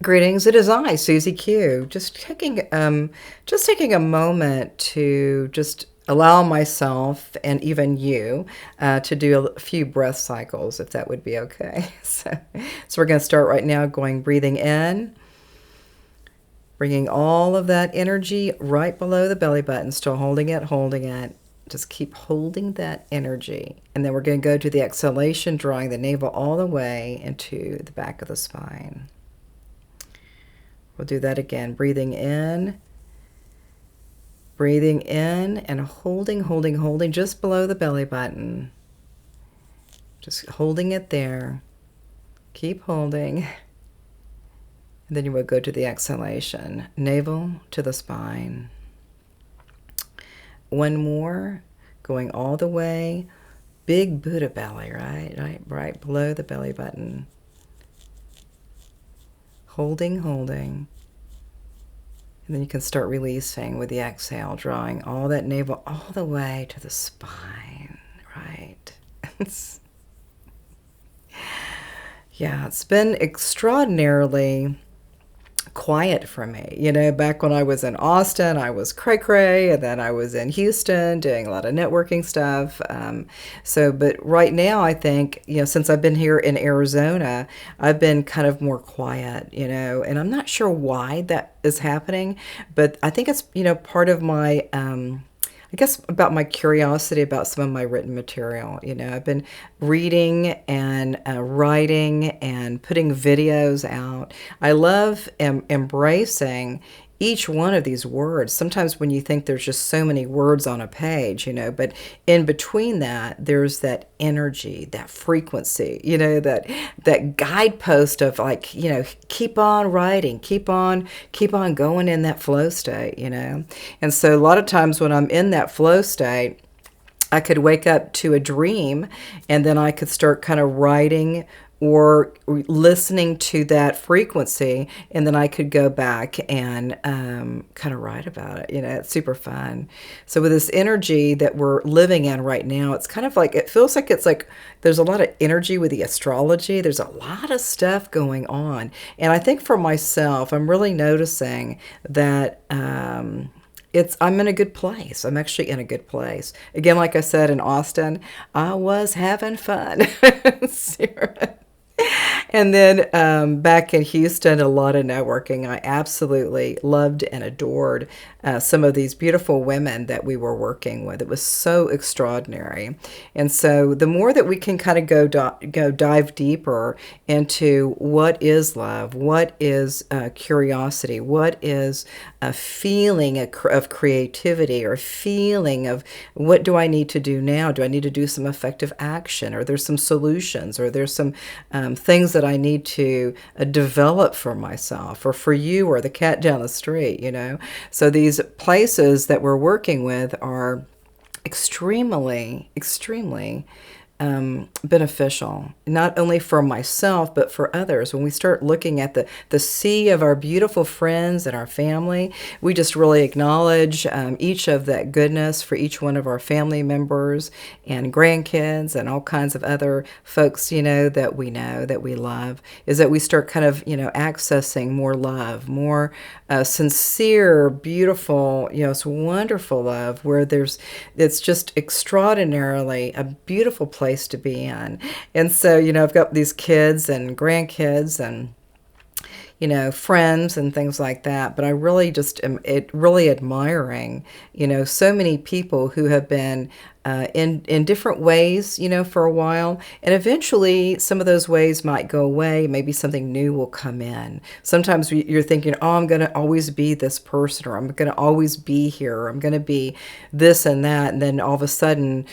Greetings. It is I, Susie Q. Just taking a moment to just allow myself and even you to do a few breath cycles, if that would be okay. So we're going to start right now, breathing in, bringing all of that energy right below the belly button, still holding it, holding it. Just keep holding that energy. And then we're going to go to the exhalation, drawing the navel all the way into the back of the spine. We'll do that again. Breathing in and holding just below the belly button. Just holding it there. Keep holding. And then you will go to the exhalation. Navel to the spine. One more. Going all the way. Big Buddha belly, right below the belly button. Holding. And then you can start releasing with the exhale, drawing all that navel all the way to the spine, right? Yeah, it's been extraordinarily quiet for me. You know, back when I was in Austin, I was cray-cray, and then I was in Houston doing a lot of networking stuff. But right now, I think, since I've been here in Arizona, I've been kind of more quiet, and I'm not sure why that is happening, but I think it's, part of my, I guess about my curiosity about some of my written material. I've been reading and writing and putting videos out. I love embracing each one of these words. Sometimes when you think there's just so many words on a page, but in between that, there's that energy, that frequency, that guidepost of keep on writing, keep on going in that flow state, And so a lot of times when I'm in that flow state, I could wake up to a dream and then I could start kind of writing or listening to that frequency, and then I could go back and kind of write about it. It's super fun. So with this energy that we're living in right now, it's kind of like, it feels like it's like there's a lot of energy with the astrology. There's a lot of stuff going on. And I think for myself, I'm really noticing that I'm in a good place. I'm actually in a good place. Again, like I said, in Austin, I was having fun. And then back in Houston, a lot of networking. I absolutely loved and adored some of these beautiful women that we were working with. It was so extraordinary. And so the more that we can kind of go dive deeper into what is love, what is curiosity, what is a feeling of creativity, or a feeling of what do I need to do now? Do I need to do some effective action? Or there's some solutions, or there's some things that I need to develop for myself or for you or the cat down the street, So these places that we're working with are extremely beneficial, not only for myself, but for others. When we start looking at the sea of our beautiful friends and our family, we just really acknowledge each of that goodness for each one of our family members and grandkids and all kinds of other folks, that we know, that we love, is that we start kind of, accessing more love, more sincere, beautiful, it's wonderful love where it's just extraordinarily a beautiful place to be in. And so, I've got these kids and grandkids and friends and things like that. But I really just am really admiring, so many people who have been in different ways, for a while. And eventually some of those ways might go away. Maybe something new will come in. Sometimes you're thinking, oh, I'm going to always be this person, or I'm going to always be here, or I'm going to be this and that. And then all of a sudden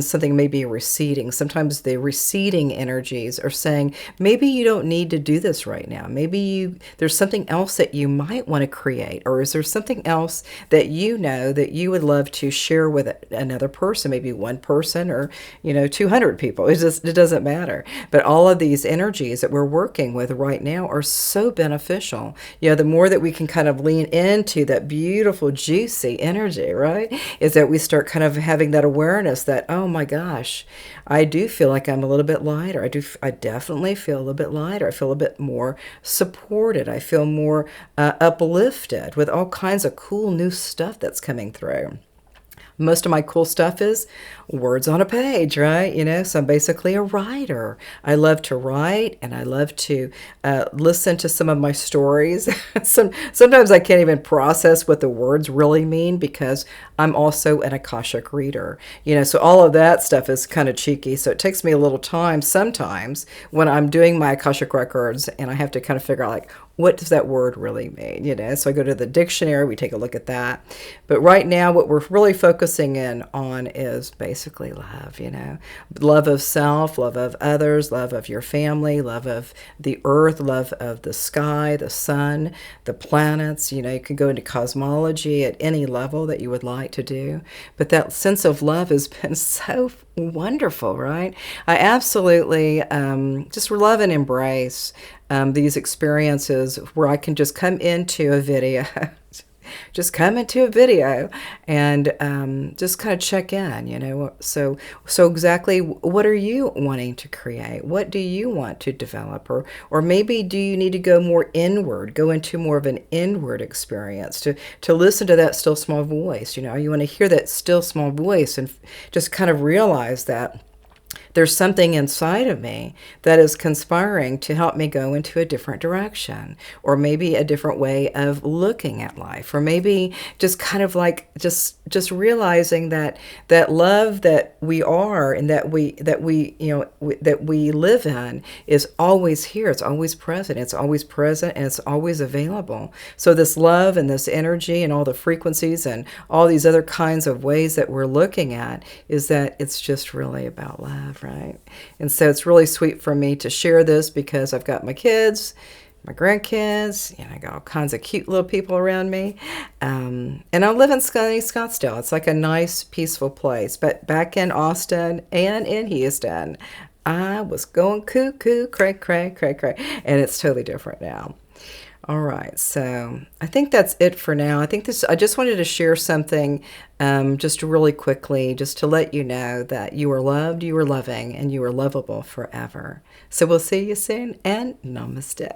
something may be receding. Sometimes the receding energies are saying, maybe you don't need to do this right now. Maybe there's something else that you might want to create, or is there something else that that you would love to share with another person, maybe one person or, 200 people. It doesn't matter. But all of these energies that we're working with right now are so beneficial. The more that we can kind of lean into that beautiful, juicy energy, right, is that we start kind of having that awareness that, oh my gosh, I do feel like I'm a little bit lighter. I definitely feel a little bit lighter. I feel a bit more supported. I feel more uplifted with all kinds of cool new stuff that's coming through. Most of my cool stuff is words on a page, right? So I'm basically a writer. I love to write, and I love to listen to some of my stories. Sometimes I can't even process what the words really mean because I'm also an AKASHIC reader. So all of that stuff is kind of cheeky. So it takes me a little time sometimes when I'm doing my AKASHIC records, and I have to kind of figure out, like, what does that word really mean? So I go to the dictionary, we take a look at that. But right now, what we're really focusing in on is basically love, love of self, love of others, love of your family, love of the earth, love of the sky, the sun, the planets. You can go into cosmology at any level that you would like to do. But that sense of love has been so wonderful, right? I absolutely just love and embrace these experiences where I can just come into a video, and just kind of check in, So exactly what are you wanting to create? What do you want to develop? Or maybe do you need to go more inward, go into more of an inward experience to listen to that still small voice? You want to hear that still small voice and just kind of realize that there's something inside of me that is conspiring to help me go into a different direction, or maybe a different way of looking at life, or maybe just kind of like just realizing that love that we are and that we live in is always here. It's always present. It's always present, and it's always available. So this love and this energy and all the frequencies and all these other kinds of ways that we're looking at is that it's just really about love. Right? And so it's really sweet for me to share this because I've got my kids, my grandkids, I got all kinds of cute little people around me. And I live in sunny Scottsdale. It's like a nice, peaceful place. But back in Austin and in Houston, I was going cuckoo, cray, cray, cray, cray. And it's totally different now. All right, so I think that's it for now. I just wanted to share something just really quickly, just to let you know that you are loved, you are loving, and you are lovable forever. So we'll see you soon, and namaste.